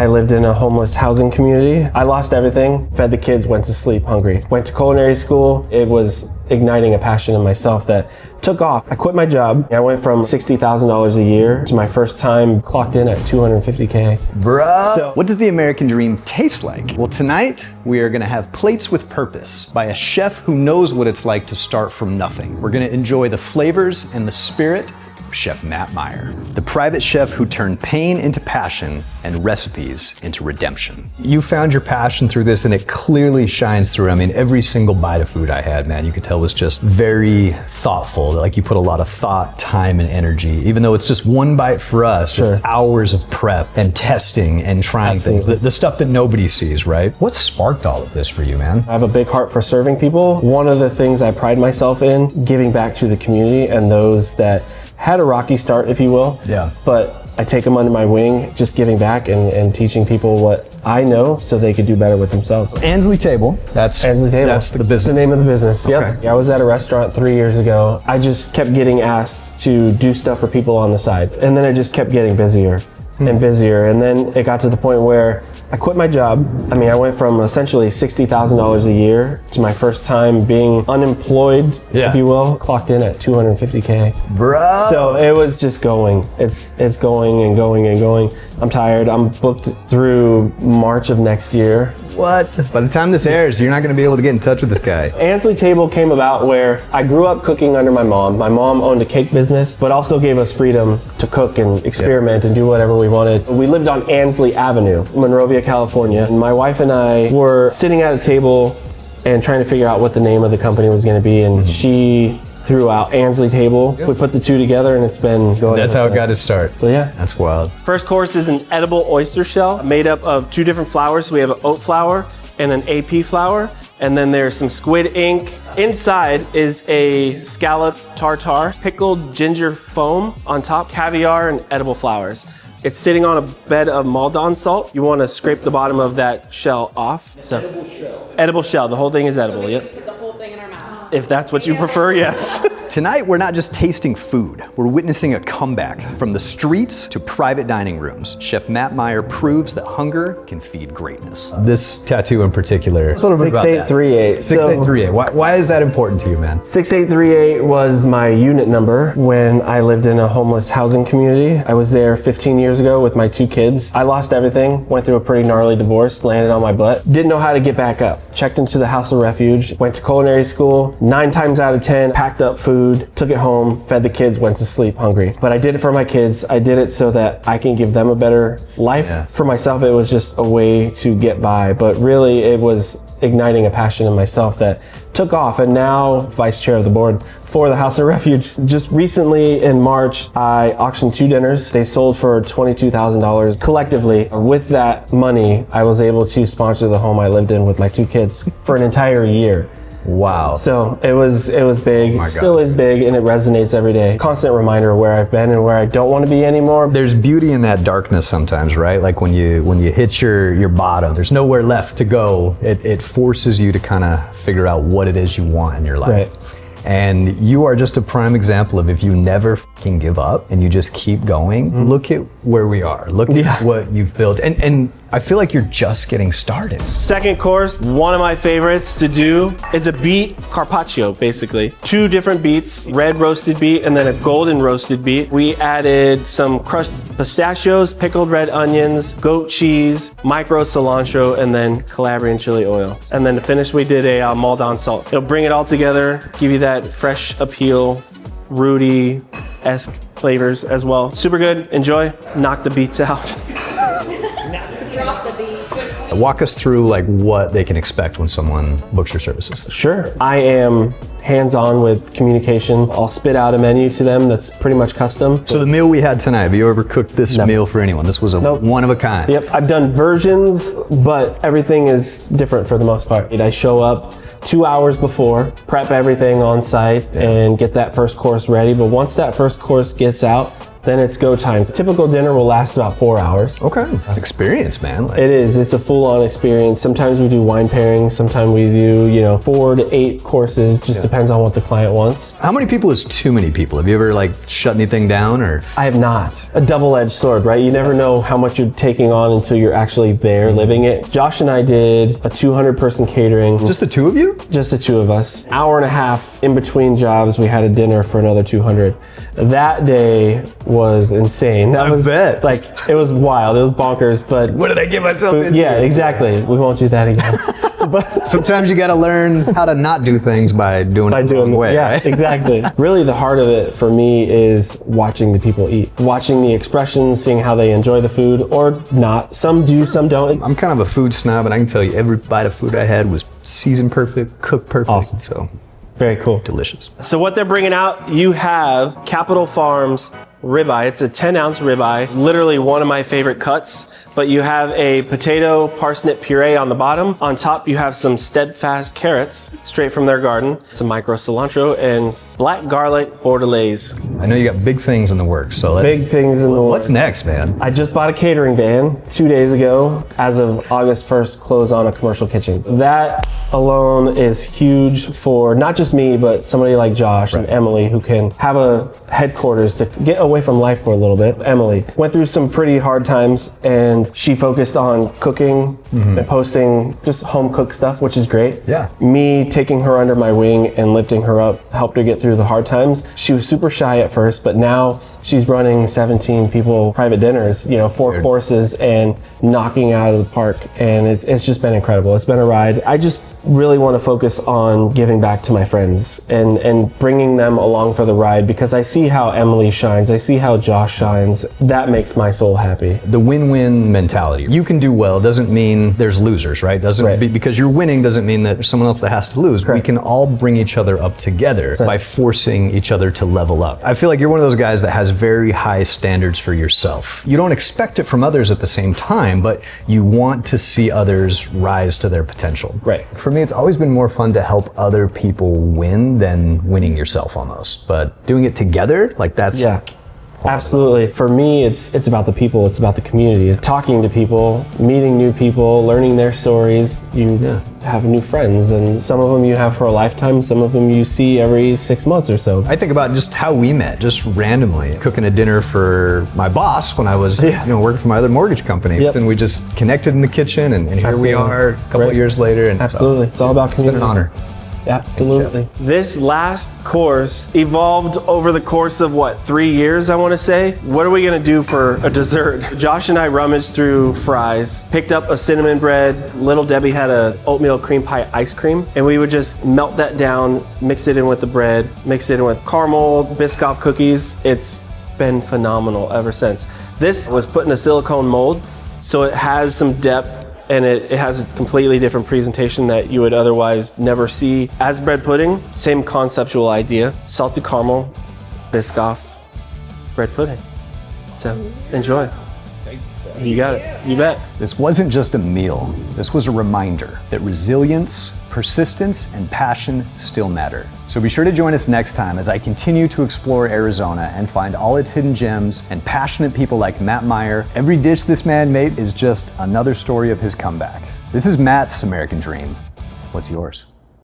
I lived in a homeless housing community. I lost everything, fed the kids, went to sleep hungry. Went to culinary school. It was igniting a passion in myself that took off. I quit my job. I went from $60,000 a year to my first time clocked in at $250K. Bruh. So what does the American dream taste like? Well, tonight we are gonna have Plates with Purpose by a chef who knows what it's like to start from nothing. We're gonna enjoy the flavors and the spirit of Chef Mat Meyer, the private chef who turned pain into passion and recipes into redemption. You found your passion through this and it clearly shines through. I mean, every single bite of food I had, man, you could tell was just very thoughtful. Like you put a lot of thought, time, and energy. Even though it's just one bite for us, Sure. It's hours of prep and testing and trying things, the stuff that nobody sees, right? What sparked all of this for you, man? I have a big heart for serving people. One of the things I pride myself in, giving back to the community and those that had a rocky start, if you will. Yeah. But I take them under my wing, just giving back and teaching people what I know so they could do better with themselves. Ansley Table, Ansley Table. That's the business. The name of the business, Okay. yep. I was at a restaurant 3 years ago. I just kept getting asked to do stuff for people on the side. And then it just kept getting busier and busier. And then it got to the point where I quit my job. I mean, I went from essentially $60,000 a year to my first time being unemployed, if you will, clocked in at $250K. Bro. So it was just going. It's going and going and going. I'm tired. I'm booked through March of next year. What? By the time this airs, you're not gonna be able to get in touch with this guy. Ansley Table came about where I grew up cooking under my mom. My mom owned a cake business, but also gave us freedom to cook and experiment and do whatever we wanted. We lived on Ansley Avenue, Monrovia, California. And my wife and I were sitting at a table and trying to figure out what the name of the company was gonna be. And she threw out Ansley Table. We put the two together and it's been going. That's how it got its start. But yeah. That's wild. First course is an edible oyster shell made up of two different flours. So we have an oat flour and an AP flour. And then there's some squid ink. Inside is a scallop tartare, pickled ginger foam on top, caviar and edible flowers. It's sitting on a bed of Maldon salt. You want to scrape the bottom of that shell off. So, edible shell. Edible shell. The whole thing is edible. Yep. Put the whole thing in our mouth. If that's what you prefer, yes. Tonight, we're not just tasting food, we're witnessing a comeback. From the streets to private dining rooms, Chef Mat Meyer proves that hunger can feed greatness. This tattoo in particular, a little bit about that. 6838. 6838. Why is that important to you, man? 6838 was my unit number when I lived in a homeless housing community. I was there 15 years ago with my two kids. I lost everything, went through a pretty gnarly divorce, landed on my butt. Didn't know how to get back up. Checked into the House of Refuge, went to culinary school. 9 times out of 10, packed up food, took it home, fed the kids, went to sleep hungry. But I did it for my kids. I did it so that I can give them a better life. Yeah. For myself, it was just a way to get by. But really, it was igniting a passion in myself that took off. And now, vice chair of the board for the House of Refuge. Just recently in March, I auctioned 2 dinners. They sold for $22,000 collectively. With that money, I was able to sponsor the home I lived in with my 2 kids for an entire year. Wow. So it was big, my it still God. is big, and it resonates every day. Constant reminder of where I've been and where I don't want to be anymore. There's beauty in that darkness sometimes, right? Like when you hit your bottom, there's nowhere left to go. It forces you to kind of figure out what it is you want in your life. Right. And you are just a prime example of if you never fucking give up and you just keep going, look at where we are. Look at what you've built. And I feel like you're just getting started. Second course, one of my favorites to do. It's a beet carpaccio, basically. 2 different beets, red roasted beet and then a golden roasted beet. We added some crushed pistachios, pickled red onions, goat cheese, micro cilantro, and then Calabrian chili oil. And then to finish, we did a Maldon salt. It'll bring it all together, give you that fresh appeal, rooty-esque flavors as well. Super good, enjoy, knock the beets out. Drop the beat. Walk us through like what they can expect when someone books your services. Sure. I am hands-on with communication. I'll spit out a menu to them that's pretty much custom. So the meal we had tonight, have you ever cooked this meal for anyone? This was a one of a kind. Yep, I've done versions, but everything is different for the most part. I show up 2 hours before, prep everything on site, and get that first course ready. But once that first course gets out, then it's go time. Typical dinner will last about 4 hours. Okay, it's experience, man. It is. It's a full-on experience. Sometimes we do wine pairings. Sometimes we do, 4 to 8 courses. Just depends on what the client wants. How many people is too many people? Have you ever like shut anything down or? I have not. A double-edged sword, right? You never know how much you're taking on until you're actually there living it. Josh and I did a 200-person catering. Just the two of you? Just the two of us. Hour and a half in between jobs, we had a dinner for another 200. That day was insane. That was bet. like, it was wild. It was bonkers, but What did I get myself into? yeah, exactly. We won't do that again. But Sometimes you got to learn how to not do things by doing it the wrong way. yeah, right? exactly. Really, the heart of it for me is watching the people eat, watching the expressions, seeing how they enjoy the food or not. Some do, some don't. I'm kind of a food snob, and I can tell you every bite of food I had was seasoned perfect, cooked perfect. Awesome. So Very cool. delicious. So what they're bringing out, you have Capital Farms ribeye. It's a 10-ounce ribeye, literally one of my favorite cuts. But you have a potato parsnip puree on the bottom. On top, you have some steadfast carrots straight from their garden, some micro cilantro, and black garlic bordelaise. I know you got big things in the works, so let's. Big things in the What's works. next, man? I just bought a catering van 2 days ago. As of August 1st, close on a commercial kitchen. That alone is huge for not just me, but somebody like Josh and Emily who can have a headquarters to get away from life for a little bit. Emily went through some pretty hard times and she focused on cooking and posting just home cooked stuff, which is great. Yeah. Me taking her under my wing and lifting her up helped her get through the hard times. She was super shy at first, but now she's running 17 people private dinners, 4 courses and knocking out of the park. And it's just been incredible. It's been a ride. I just really want to focus on giving back to my friends and bringing them along for the ride because I see how Emily shines. I see how Josh shines. That makes my soul happy. The win-win mentality. You can do well doesn't mean there's losers, right? Because you're winning doesn't mean that there's someone else that has to lose. Correct. We can all bring each other up together by forcing each other to level up. I feel like you're one of those guys that has very high standards for yourself. You don't expect it from others at the same time, but you want to see others rise to their potential. Right. For me, it's always been more fun to help other people win than winning yourself almost. But doing it together, like that's... Yeah. Absolutely. For me, it's about the people. It's about the community. It's talking to people, meeting new people, learning their stories. You have new friends, and some of them you have for a lifetime. Some of them you see every 6 months or so. I think about just how we met, just randomly, cooking a dinner for my boss when I was working for my other mortgage company. Yep. And we just connected in the kitchen, and here we are a couple of years later. And Absolutely. It's all about community. It's been an honor. Absolutely. This last course evolved over the course of 3 years, I want to say. What are we going to do for a dessert? Josh and I rummaged through fries, picked up a cinnamon bread. Little Debbie had a oatmeal cream pie ice cream, and we would just melt that down, mix it in with the bread, mix it in with caramel Biscoff cookies. It's been phenomenal ever since. This was put in a silicone mold, so it has some depth. And it has a completely different presentation that you would otherwise never see. As bread pudding, same conceptual idea. Salted caramel, Biscoff, bread pudding. So enjoy. You got it. You bet. This wasn't just a meal. This was a reminder that resilience, persistence, and passion still matter. So be sure to join us next time as I continue to explore Arizona and find all its hidden gems and passionate people like Mat Meyer. Every dish this man made is just another story of his comeback. This is Matt's American Dream. What's yours?